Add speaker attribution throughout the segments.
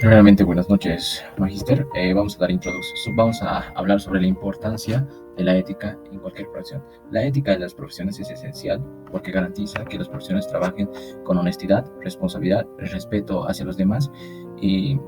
Speaker 1: Primeramente, buenas noches, Magister. Vamos a dar introducción, vamos a hablar sobre la importancia de la ética en cualquier profesión. La ética de las profesiones es esencial porque garantiza que las profesiones trabajen con honestidad, responsabilidad, respeto hacia los demás y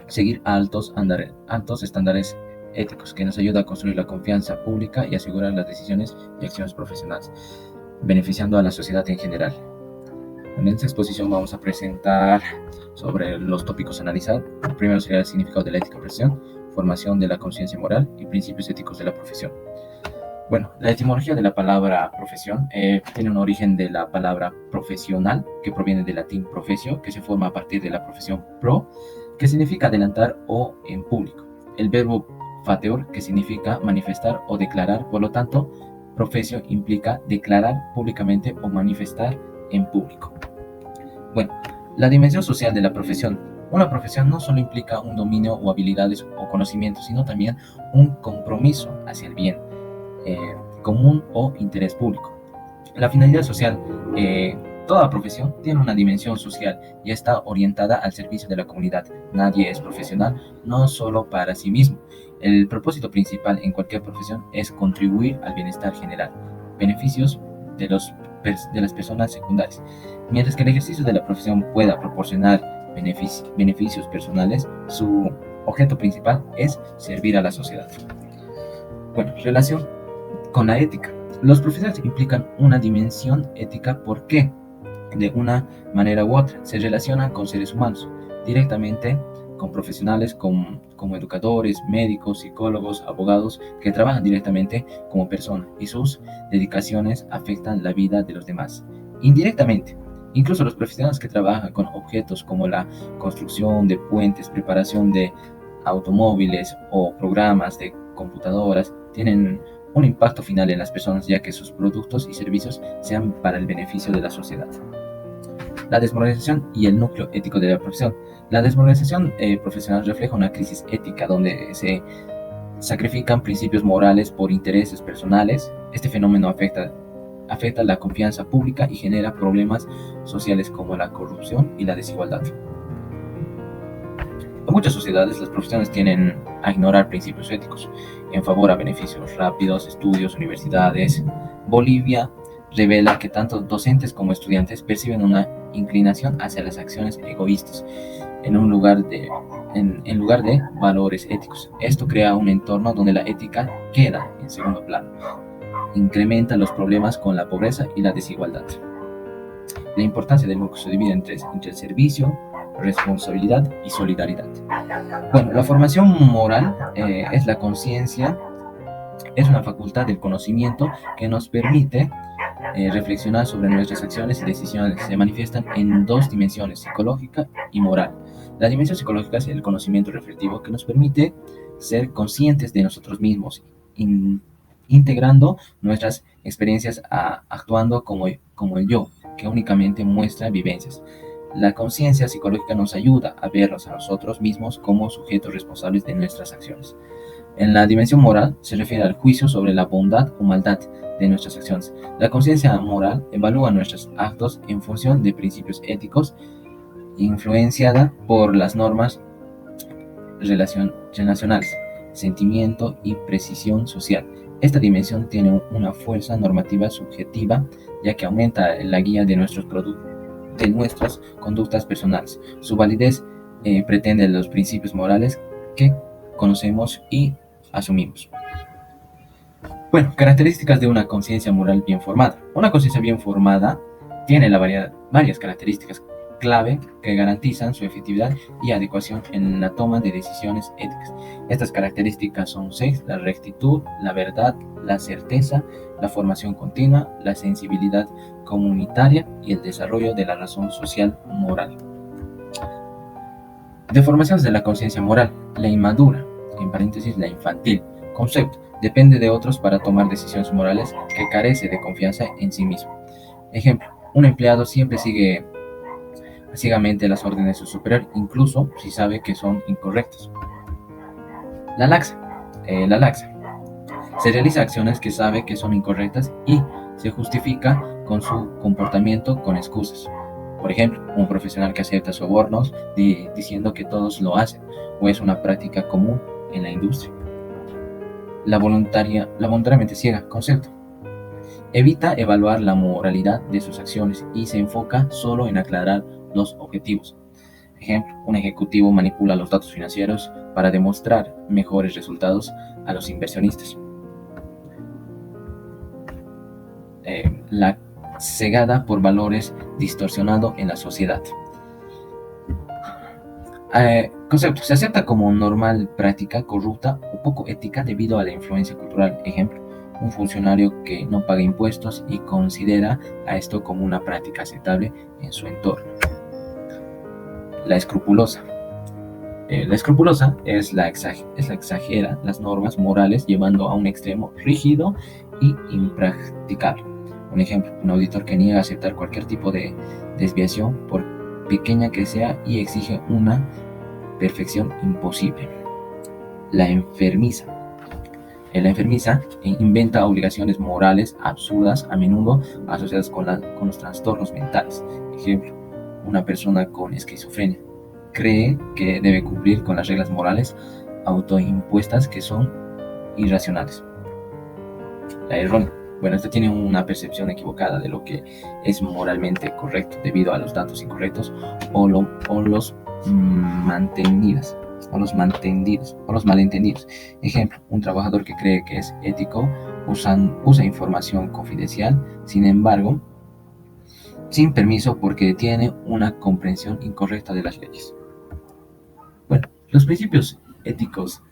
Speaker 1: seguir altos estándares éticos que nos ayuda a construir la confianza pública y asegurar las decisiones y acciones profesionales, beneficiando a la sociedad en general. En esta exposición vamos a presentar sobre los tópicos a analizar. Primero sería el significado de la ética profesión, formación de la conciencia moral y principios éticos de la profesión. Bueno, la etimología de la palabra profesión tiene un origen de la palabra profesional, que proviene del latín profesio, que se forma a partir de la profesión pro, que significa adelantar o en público. El verbo fateor, que significa manifestar o declarar, por lo tanto, profesio implica declarar públicamente o manifestar en público. Bueno, la dimensión social de la profesión. Una profesión no solo implica un dominio o habilidades o conocimientos, sino también un compromiso hacia el bien común o interés público. La finalidad social. Toda profesión tiene una dimensión social y está orientada al servicio de la comunidad. Nadie es profesional no solo para sí mismo. El propósito principal en cualquier profesión es contribuir al bienestar general, beneficios de las personas secundarias. Mientras que el ejercicio de la profesión pueda proporcionar beneficios personales, su objeto principal es servir a la sociedad. Bueno, relación con la ética. Los profesionales implican una dimensión ética porque, de una manera u otra, se relacionan con seres humanos, directamente con profesionales como educadores, médicos, psicólogos, abogados, que trabajan directamente como personas y sus dedicaciones afectan la vida de los demás. Indirectamente, incluso los profesionales que trabajan con objetos como la construcción de puentes, preparación de automóviles o programas de computadoras tienen un impacto final en las personas, ya que sus productos y servicios sean para el beneficio de la sociedad. La desmoralización y el núcleo ético de la profesión. La desmoralización profesional refleja una crisis ética donde se sacrifican principios morales por intereses personales. Este fenómeno afecta la confianza pública y genera problemas sociales como la corrupción y la desigualdad. En muchas sociedades, las profesiones tienden a ignorar principios éticos en favor a beneficios rápidos, estudios, universidades. Bolivia revela que tanto docentes como estudiantes perciben una inclinación hacia las acciones egoístas en lugar de valores éticos. Esto crea un entorno donde la ética queda en segundo plano. Incrementa los problemas con la pobreza y la desigualdad. La importancia del núcleo se divide entre el servicio, responsabilidad y solidaridad. Bueno, la formación moral es la conciencia, es una facultad del conocimiento que nos permite reflexionar sobre nuestras acciones y decisiones. Se manifiestan en dos dimensiones, psicológica y moral. La dimensión psicológica es el conocimiento reflexivo que nos permite ser conscientes de nosotros mismos, integrando nuestras experiencias actuando como el yo, que únicamente muestra vivencias. La conciencia psicológica nos ayuda a vernos a nosotros mismos como sujetos responsables de nuestras acciones. En la dimensión moral se refiere al juicio sobre la bondad o maldad de nuestras acciones. La conciencia moral evalúa nuestros actos en función de principios éticos, influenciada por las normas relacionales, sentimiento y precisión social. Esta dimensión tiene una fuerza normativa subjetiva, ya que aumenta la guía de nuestras conductas personales. Su validez pretende los principios morales que conocemos y asumimos. Bueno, características de una conciencia moral bien formada. Una conciencia bien formada tiene varias características clave que garantizan su efectividad y adecuación en la toma de decisiones éticas. Estas características son 6: la rectitud, la verdad, la certeza, la formación continua, la sensibilidad comunitaria y el desarrollo de la razón social moral. Deformaciones de la conciencia moral. La inmadura, en paréntesis la infantil, concepto, depende de otros para tomar decisiones morales, que carece de confianza en sí mismo. Ejemplo, un empleado siempre sigue ciegamente las órdenes de su superior, incluso si sabe que son incorrectas. La laxa. Se realiza acciones que sabe que son incorrectas y se justifica con su comportamiento con excusas. Por ejemplo, un profesional que acepta sobornos diciendo que todos lo hacen o es una práctica común en la industria. La voluntariamente ciega, concepto. Evita evaluar la moralidad de sus acciones y se enfoca solo en aclarar los objetivos. Ejemplo, un ejecutivo manipula los datos financieros para demostrar mejores resultados a los inversionistas. La cegada por valores distorsionado en la sociedad. Concepto. Se acepta como normal práctica corrupta o poco ética debido a la influencia cultural. Ejemplo, un funcionario que no paga impuestos y considera a esto como una práctica aceptable en su entorno. La escrupulosa. La escrupulosa es la exagera las normas morales llevando a un extremo rígido y impracticable. Un ejemplo, un auditor que niega aceptar cualquier tipo de desviación, por pequeña que sea, y exige una perfección imposible. La enfermiza. La enfermiza inventa obligaciones morales absurdas, a menudo asociadas con los trastornos mentales. Ejemplo, una persona con esquizofrenia cree que debe cumplir con las reglas morales autoimpuestas que son irracionales. La errónea. Bueno, esta tiene una percepción equivocada de lo que es moralmente correcto debido a los datos incorrectos o los malentendidos. Ejemplo, un trabajador que cree que es ético usa información confidencial, sin embargo, sin permiso porque tiene una comprensión incorrecta de las leyes. Bueno, los principios éticos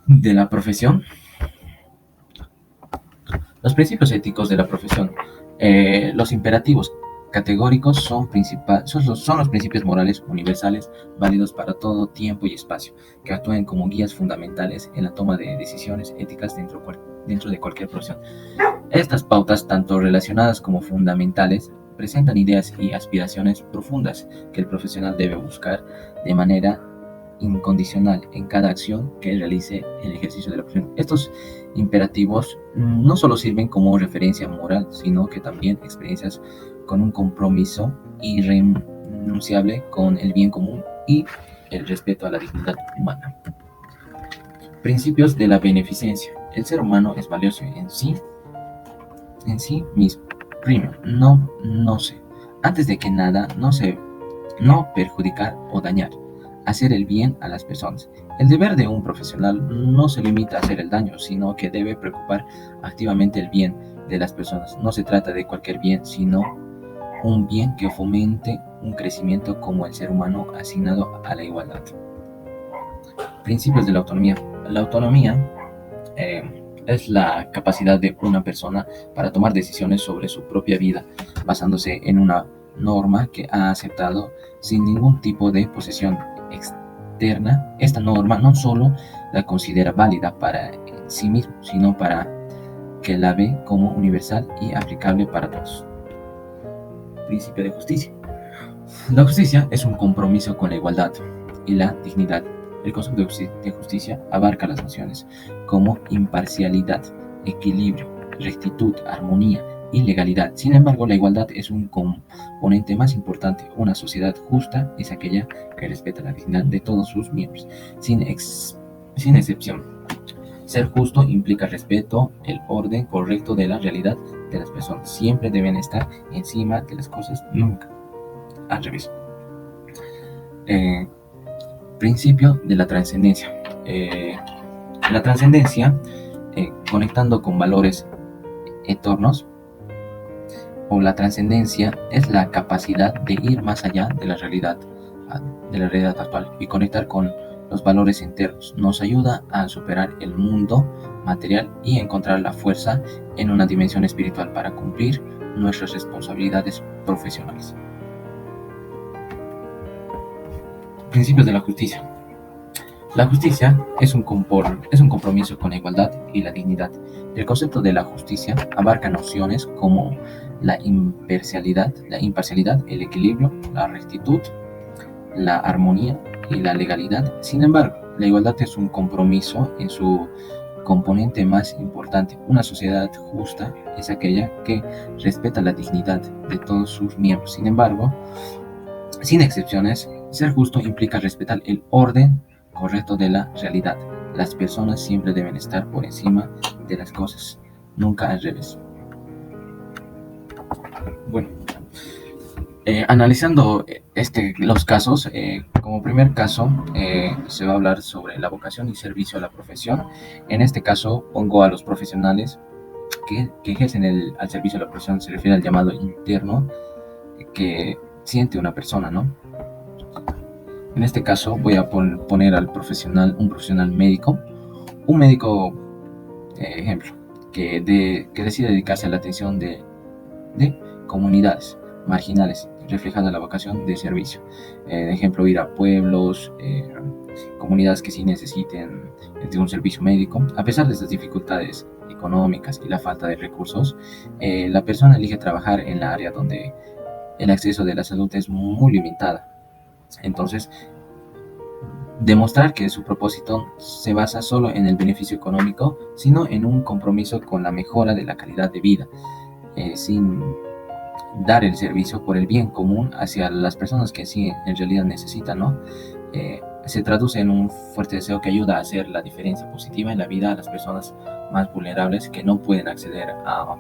Speaker 1: de la profesión. Los principios éticos de la profesión. Los imperativos categóricos son los principios morales universales válidos para todo tiempo y espacio, que actúan como guías fundamentales en la toma de decisiones éticas dentro de cualquier profesión. Estas pautas, tanto relacionadas como fundamentales, presentan ideas y aspiraciones profundas que el profesional debe buscar de manera incondicional en cada acción que realice el ejercicio de la profesión. Estos imperativos no solo sirven como referencia moral, sino que también experiencias con un compromiso irrenunciable con el bien común y el respeto a la dignidad humana. Principios de la beneficencia. El ser humano es valioso en sí mismo. Primero, no sé. Antes de que nada, no perjudicar o dañar. Hacer el bien a las personas. El deber de un profesional no se limita a hacer el daño, sino que debe preocupar activamente el bien de las personas. No se trata de cualquier bien, sino un bien que fomente un crecimiento como el ser humano asignado a la igualdad. Principios de la autonomía. La autonomía es la capacidad de una persona para tomar decisiones sobre su propia vida, basándose en una norma que ha aceptado sin ningún tipo de posesión externa. Esta norma no solo la considera válida para sí mismo, sino para que la ve como universal y aplicable para todos. Principio de justicia. La justicia es un compromiso con la igualdad y la dignidad. El concepto de justicia abarca las nociones como imparcialidad, equilibrio, rectitud, armonía y legalidad. Sin embargo, la igualdad es un componente más importante. Una sociedad justa es aquella que respeta la dignidad de todos sus miembros, sin excepción. Ser justo implica respeto, el orden correcto de la realidad de las personas. Siempre deben estar encima de las cosas, nunca al revés. Principio de la trascendencia. La trascendencia, conectando con valores eternos, o la trascendencia es la capacidad de ir más allá de la realidad actual y conectar con los valores internos. Nos ayuda a superar el mundo material y encontrar la fuerza en una dimensión espiritual para cumplir nuestras responsabilidades profesionales. Principios de la justicia. La justicia es un compromiso con la igualdad y la dignidad. El concepto de la justicia abarca nociones como la imparcialidad, el equilibrio, la rectitud, la armonía y la legalidad. Sin embargo, la igualdad es un compromiso en su componente más importante. Una sociedad justa es aquella que respeta la dignidad de todos sus miembros. Sin embargo, Sin excepciones, ser justo implica respetar el orden correcto de la realidad. Las personas siempre deben estar por encima de las cosas, nunca al revés. Bueno, analizando los casos, como primer caso se va a hablar sobre la vocación y servicio a la profesión. En este caso pongo a los profesionales que ejercen al servicio de la profesión, se refiere al llamado interno que siente una persona, ¿no? En este caso voy a poner al profesional, un profesional médico, un médico, ejemplo, que decide dedicarse a la atención de comunidades marginales, reflejando la vocación de servicio. De ejemplo, ir a pueblos, comunidades que sí necesiten de un servicio médico. A pesar de estas dificultades económicas y la falta de recursos, la persona elige trabajar en la área donde el acceso de la salud es muy limitada. Entonces, demostrar que su propósito se basa solo en el beneficio económico, sino en un compromiso con la mejora de la calidad de vida, sin dar el servicio por el bien común hacia las personas que sí en realidad necesitan, ¿no? Se traduce en un fuerte deseo que ayuda a hacer la diferencia positiva en la vida a las personas más vulnerables que no pueden acceder a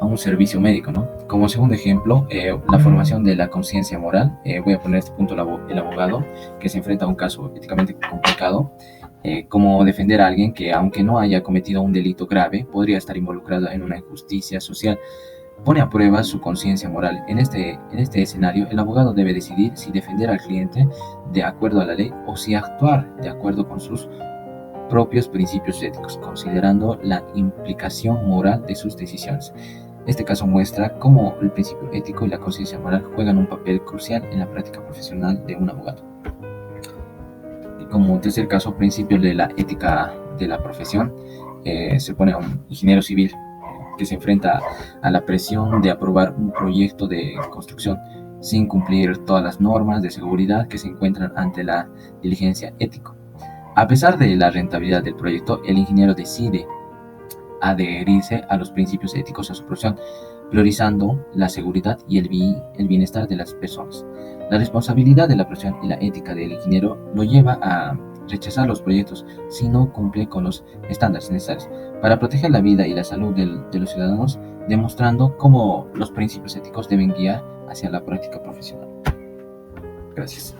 Speaker 1: un servicio médico, ¿no? Como segundo ejemplo, la formación de la conciencia moral. Voy a poner este punto el abogado que se enfrenta a un caso éticamente complicado, como defender a alguien que, aunque no haya cometido un delito grave, podría estar involucrado en una injusticia social. Pone a prueba su conciencia moral. En este escenario, el abogado debe decidir si defender al cliente de acuerdo a la ley o si actuar de acuerdo con sus propios principios éticos, considerando la implicación moral de sus decisiones. Este caso muestra cómo el principio ético y la conciencia moral juegan un papel crucial en la práctica profesional de un abogado. Y como tercer caso, principio de la ética de la profesión, se pone a un ingeniero civil que se enfrenta a la presión de aprobar un proyecto de construcción sin cumplir todas las normas de seguridad que se encuentran ante la diligencia ética. A pesar de la rentabilidad del proyecto, el ingeniero decide adherirse a los principios éticos de su profesión, priorizando la seguridad y el bienestar de las personas. La responsabilidad de la profesión y la ética del ingeniero lo lleva a rechazar los proyectos si no cumple con los estándares necesarios para proteger la vida y la salud de los ciudadanos, demostrando cómo los principios éticos deben guiar hacia la práctica profesional. Gracias.